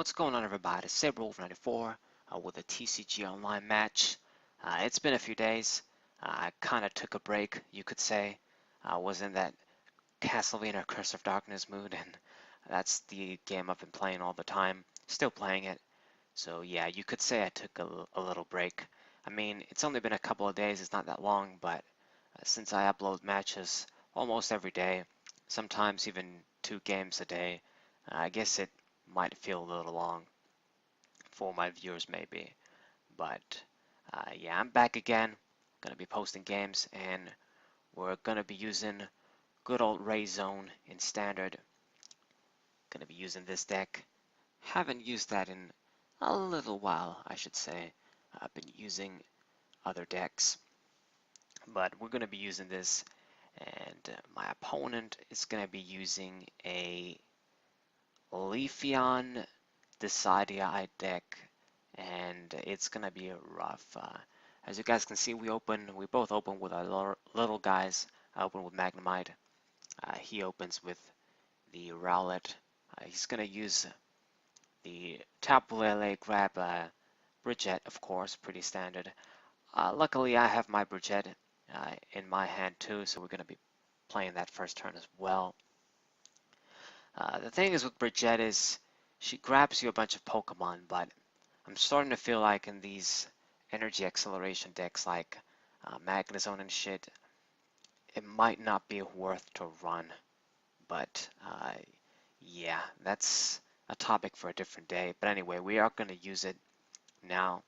What's going on, everybody? It's Saber94 with a TCG online match. It's been a few days. I kind of took a break, you could say. I was in that Castlevania Curse of Darkness mood, and that's the game I've been playing all the time. Still playing it. So yeah, you could say I took a little break. I mean, it's only been a couple of days, it's not that long, but since I upload matches almost every day, sometimes even 2 games a day, I guess it might feel a little long for my viewers maybe. But yeah, I'm back again. Gonna be posting games, and we're gonna be using good old Raikou in standard. Gonna be using this deck. Haven't used that in a little while, I should say. I've been using other decks, but we're gonna be using this, and my opponent is gonna be using a Leafeon Decideye deck, and it's gonna be rough. As you guys can see, we both open with our little guys. I open with Magnemite. He opens with the Rowlet. He's gonna use the Tapu Lele, grab Bridget, of course, pretty standard. Luckily, I have my Bridget in my hand too, so we're gonna be playing that first turn as well. The thing is with Bridget is she grabs you a bunch of Pokemon, but I'm starting to feel like in these energy acceleration decks like Magnezone and shit, it might not be worth to run. But yeah, that's a topic for a different day. But anyway, we are going to use it now.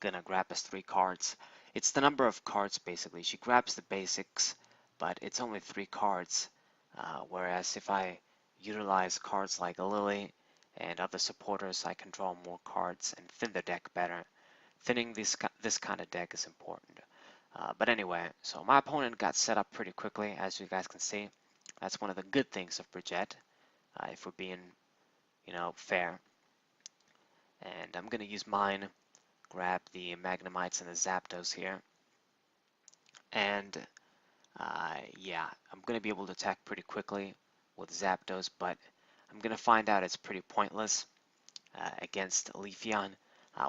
Gonna grab us 3 cards. It's the number of cards basically. She grabs the basics, but it's only 3 cards. Whereas if I utilize cards like Lily and other supporters, I can draw more cards and thin the deck better. Thinning this kind of deck is important. But anyway, so my opponent got set up pretty quickly, as you guys can see. That's one of the good things of Bridget, if we're being, fair. And I'm gonna use mine. Grab the Magnemites and the Zapdos here. And yeah, I'm going to be able to attack pretty quickly with Zapdos, but I'm going to find out it's pretty pointless against Leafeon.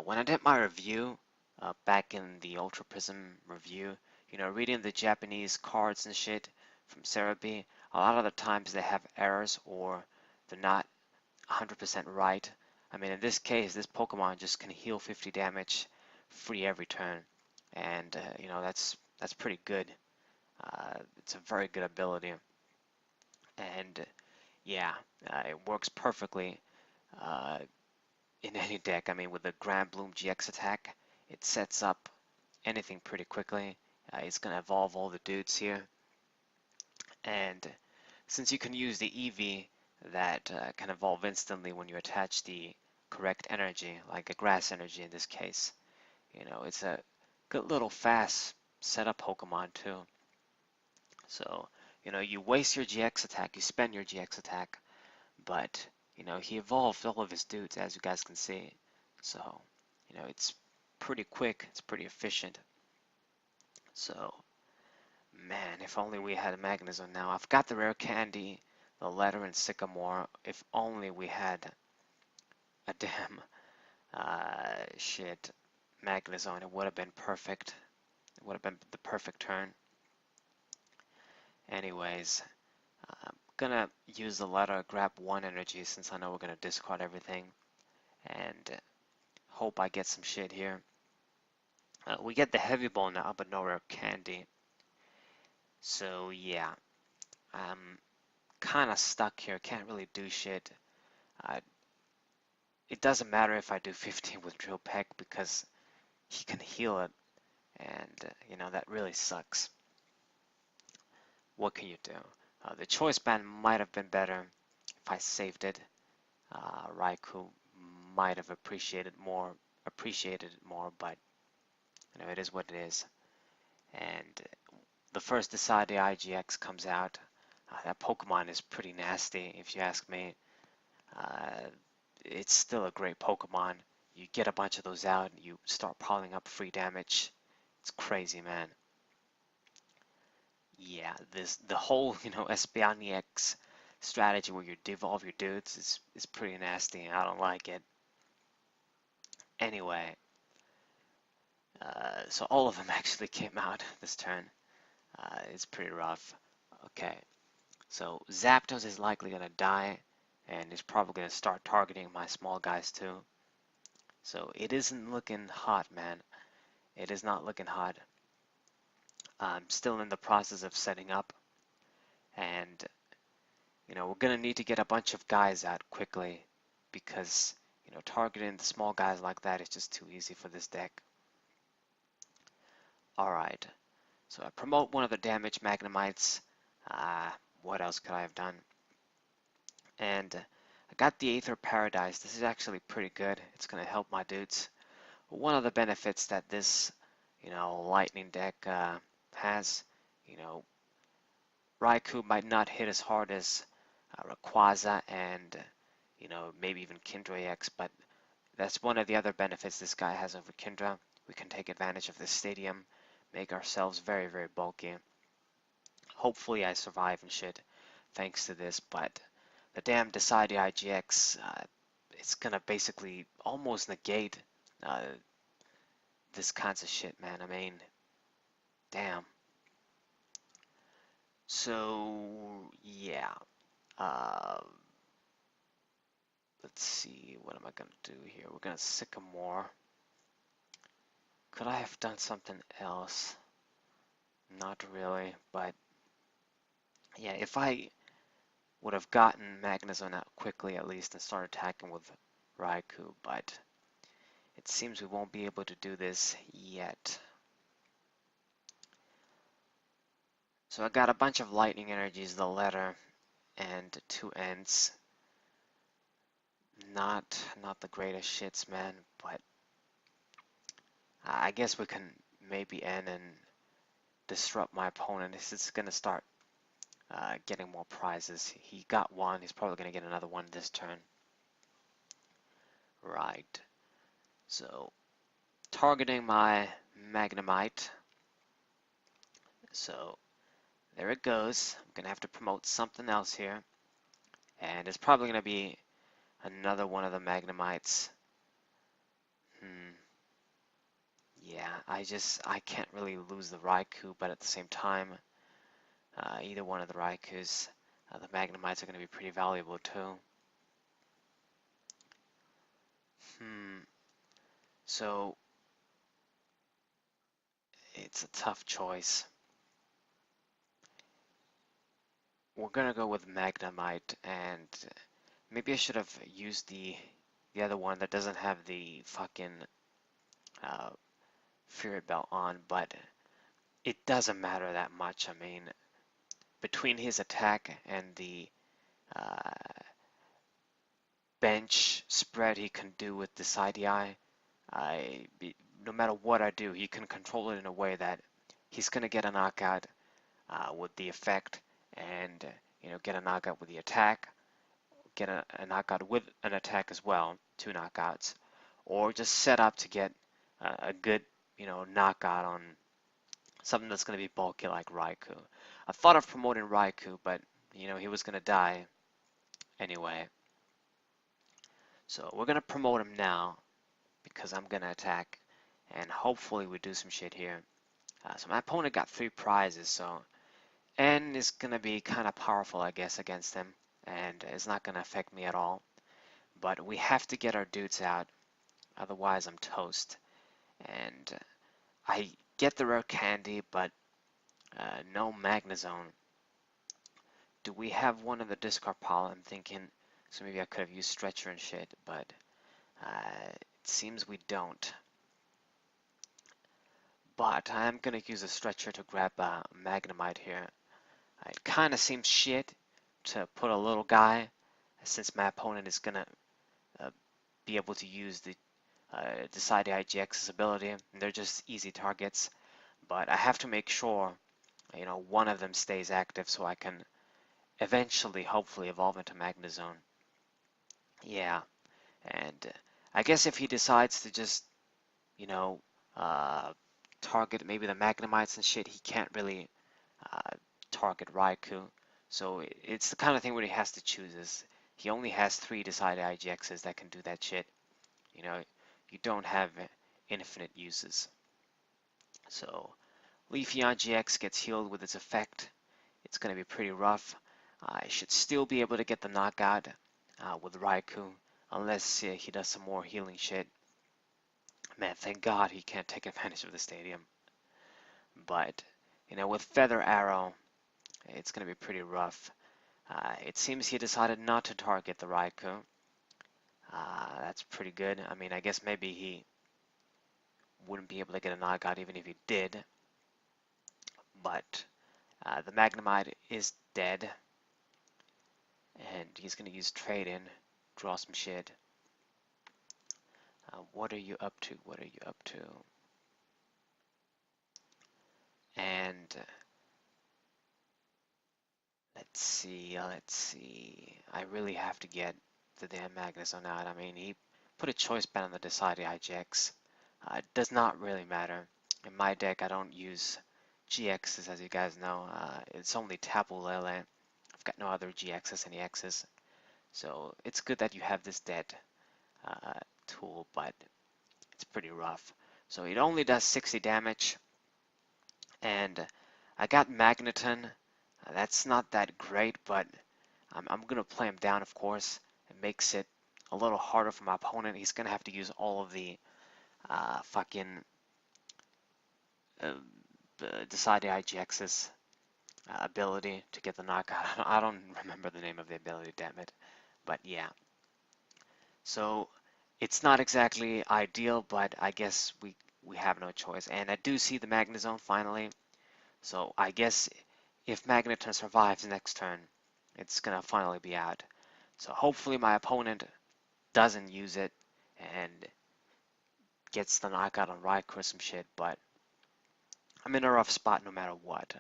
When I did my review back in the Ultra Prism review, reading the Japanese cards and shit from Cerebi, a lot of the times they have errors or they're not 100% right. I mean, in this case, this Pokemon just can heal 50 damage free every turn, and that's pretty good. It's a very good ability, and yeah, it works perfectly in any deck. I mean, with the Grand Bloom GX attack, it sets up anything pretty quickly. It's gonna evolve all the dudes here, and since you can use the Eevee that can evolve instantly when you attach the correct energy, like a grass energy in this case. It's a good little fast setup Pokemon too. So, you waste your GX attack, you spend your GX attack, but, he evolved all of his dudes, as you guys can see. So, it's pretty quick, it's pretty efficient. So, man, if only we had a Magnezone now. I've got the rare candy, the letter, and Sycamore. If only we had a damn shit Magnezone, it would have been perfect. It would have been the perfect turn. Anyways, I'm gonna use the letter, grab 1 energy since I know we're gonna discard everything, and hope I get some shit here. We get the heavy ball now, but no rare candy. So yeah, I'm kind of stuck here. Can't really do shit. It doesn't matter if I do 15 with Drill Peck because he can heal it, and that really sucks. What can you do? The choice band might have been better if I saved it. Raikou might have appreciated it more, but it is what it is. And the first Decideye IGX comes out. That Pokemon is pretty nasty, if you ask me. It's still a great Pokemon. You get a bunch of those out, and you start piling up free damage. It's crazy, man. Yeah, the whole Espionix strategy where you devolve your dudes is pretty nasty. I don't like it. Anyway, so all of them actually came out this turn. It's pretty rough. Okay, so Zapdos is likely gonna die, and he's probably gonna start targeting my small guys too. So it isn't looking hot, man. It is not looking hot. I'm still in the process of setting up, and we're gonna need to get a bunch of guys out quickly because targeting the small guys like that is just too easy for this deck. Alright, so I promote one of the damaged Magnemites. What else could I have done? And I got the Aether Paradise. This is actually pretty good. It's gonna help my dudes. One of the benefits that this lightning deck has, Raikou might not hit as hard as Rayquaza and maybe even Kindra X, but that's one of the other benefits this guy has over Kindra. We can take advantage of this stadium, make ourselves very, very bulky. Hopefully I survive and shit thanks to this, but the damn Decideye IGX, it's gonna basically almost negate this kinds of shit, man. I mean, damn. So, yeah. Uh, let's see, what am I gonna do here? We're gonna Sycamore. Could I have done something else? Not really, but yeah, if I would have gotten Magnezone out quickly at least and started attacking with Raikou, but it seems we won't be able to do this yet. So I got a bunch of lightning energies, the letter, and 2 ends. Not the greatest shits, man, but I guess we can maybe end and disrupt my opponent. This is gonna start getting more prizes. He got one, he's probably gonna get another one this turn. Right. So targeting my Magnemite. So there it goes. I'm gonna have to promote something else here. And it's probably gonna be another one of the Magnemites. Yeah, I can't really lose the Raikou, but at the same time, either one of the Raikous, the Magnemites are going to be pretty valuable too. So it's a tough choice. We're going to go with Magnemite, and maybe I should have used the other one that doesn't have the fucking Fury Belt on, but it doesn't matter that much. I mean, between his attack and the bench spread he can do with Decideye, no matter what I do, he can control it in a way that he's going to get a knockout with the effect, and get a knockout with the attack, get a knockout with an attack as well, 2 knockouts, or just set up to get a good knockout on something that's going to be bulky like Raikou. I thought of promoting Raikou, but he was going to die anyway. So we're going to promote him now because I'm going to attack, and hopefully we do some shit here. So my opponent got 3 prizes, so N is going to be kind of powerful, I guess, against him, and it's not going to affect me at all. But we have to get our dudes out, otherwise I'm toast. And I get the rare candy, but no Magnezone. Do we have one in the discard pile? I'm thinking, so maybe I could have used Stretcher and shit, but it seems we don't. But I am going to use a Stretcher to grab a Magnemite here. It kind of seems shit to put a little guy, since my opponent is going to be able to use the Decideye IGX's ability, and they're just easy targets. But I have to make sure, one of them stays active so I can eventually, hopefully, evolve into Magnezone. Yeah, and I guess if he decides to just, target maybe the Magnemites and shit, he can't really target Raikou. So it's the kind of thing where he has to choose. He only has 3 Decideye GXs that can do that shit. You know, you don't have infinite uses. So Leafeon GX gets healed with its effect. It's going to be pretty rough. I should still be able to get the knockout with Raikou, unless he does some more healing shit. Man, thank God he can't take advantage of the stadium. But, with Feather Arrow, it's going to be pretty rough. It seems he decided not to target the Raikou. That's pretty good. I mean, I guess maybe he wouldn't be able to get a knockout even if he did. But the Magnemite is dead. And he's going to use Trade-In, draw some shit. What are you up to? What are you up to? And let's see. I really have to get the damn Magnezone out. I mean, he put a choice band on the Decideye GX. It does not really matter. In my deck, I don't use GXs, as you guys know. It's only Tapu Lele. I've got no other GXs and EXs. So it's good that you have this dead tool, but it's pretty rough. So it only does 60 damage. And I got Magnezone. That's not that great, but I'm going to play him down, of course. It makes it a little harder for my opponent. He's going to have to use all of the fucking Decideye IGX's ability to get the knockout. I don't remember the name of the ability, damn it. But yeah. So it's not exactly ideal, but I guess we have no choice. And I do see the Magnezone finally. So I guess if Magnezone survives next turn, it's gonna finally be out. So hopefully my opponent doesn't use it and gets the knockout on Raikou or some shit, but I'm in a rough spot no matter what.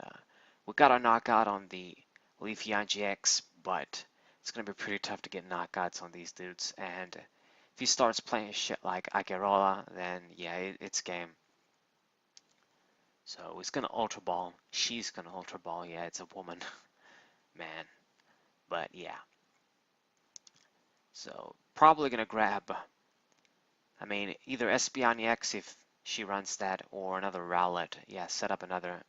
We got a knockout on the Leafeon GX, but it's gonna be pretty tough to get knockouts on these dudes, and if he starts playing shit like Akerola, then yeah, it's game. So he's gonna Ultra Ball. She's gonna Ultra Ball. Yeah, it's a woman. Man. But yeah. So probably gonna grab, I mean, either Espeon EX if she runs that, or another Rowlet. Yeah, set up another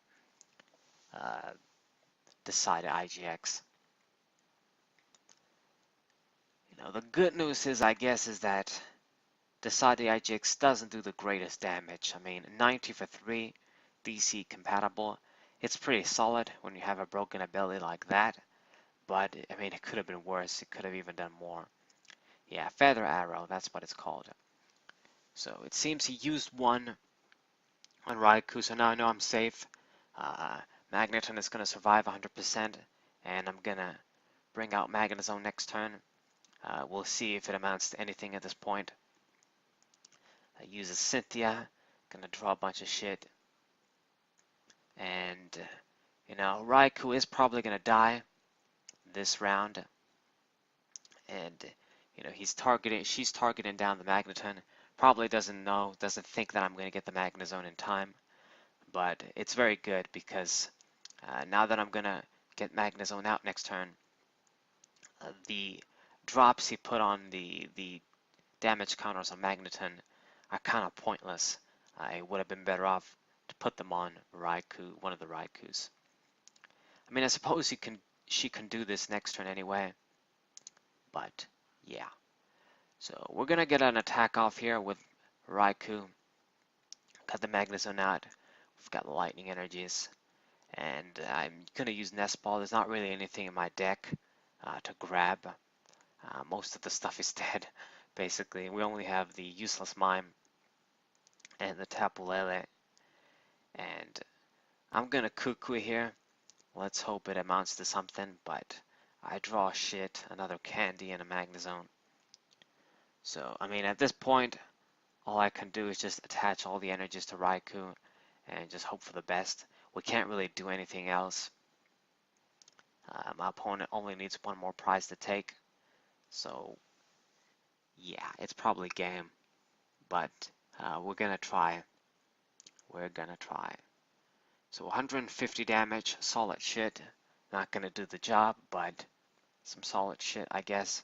Decided IGX. The good news is, I guess, is that Decided IGX doesn't do the greatest damage. I mean, 90 for 3, DC compatible. It's pretty solid when you have a broken ability like that. But, I mean, it could have been worse. It could have even done more. Yeah, Feather Arrow, that's what it's called. So it seems he used one on Raikou, so now I know I'm safe. Magnezone is going to survive 100%, and I'm going to bring out Magnezone next turn. We'll see if it amounts to anything at this point. I use a Cynthia, going to draw a bunch of shit. And, Raikou is probably going to die this round. And, she's targeting down the Magnezone. Probably doesn't think that I'm going to get the Magnezone in time. But it's very good because now that I'm going to get Magnezone out next turn, the drops he put on the damage counters on Magnezone are kind of pointless. I would have been better off to put them on Raikou, one of the Raikous. I mean, I suppose she can do this next turn anyway, but yeah. So we're going to get an attack off here with Raikou. Got the Magnezone out. We've got lightning energies. And I'm going to use Nest Ball. There's not really anything in my deck to grab. Most of the stuff is dead, basically. We only have the Useless Mime and the Tapu Lele. And I'm going to Cuckoo here. Let's hope it amounts to something, but I draw shit, another Candy and a Magnezone. So, I mean, at this point, all I can do is just attach all the energies to Raikou and just hope for the best. We can't really do anything else. My opponent only needs one more prize to take. So, yeah, it's probably game. But we're going to try. We're going to try. So 150 damage, solid shit. Not gonna do the job, but some solid shit, I guess.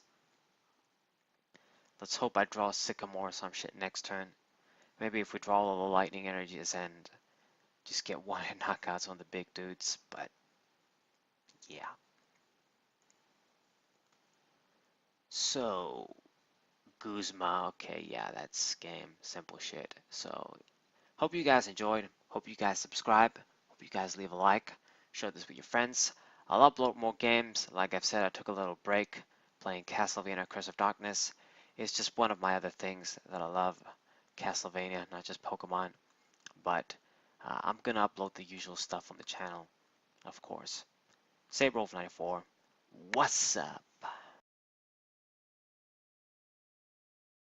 Let's hope I draw Sycamore or some shit next turn. Maybe if we draw all the lightning energies and just get one-hit knockouts on the big dudes, but yeah. So, Guzma, okay, yeah, that's game, simple shit. So, hope you guys enjoyed. Hope you guys subscribe. Hope you guys leave a like. Share this with your friends. I'll upload more games. Like I've said, I took a little break playing Castlevania Curse of Darkness. It's just one of my other things that I love. Castlevania, not just Pokemon. But I'm gonna upload the usual stuff on the channel, of course. SaberWolf94, what's up?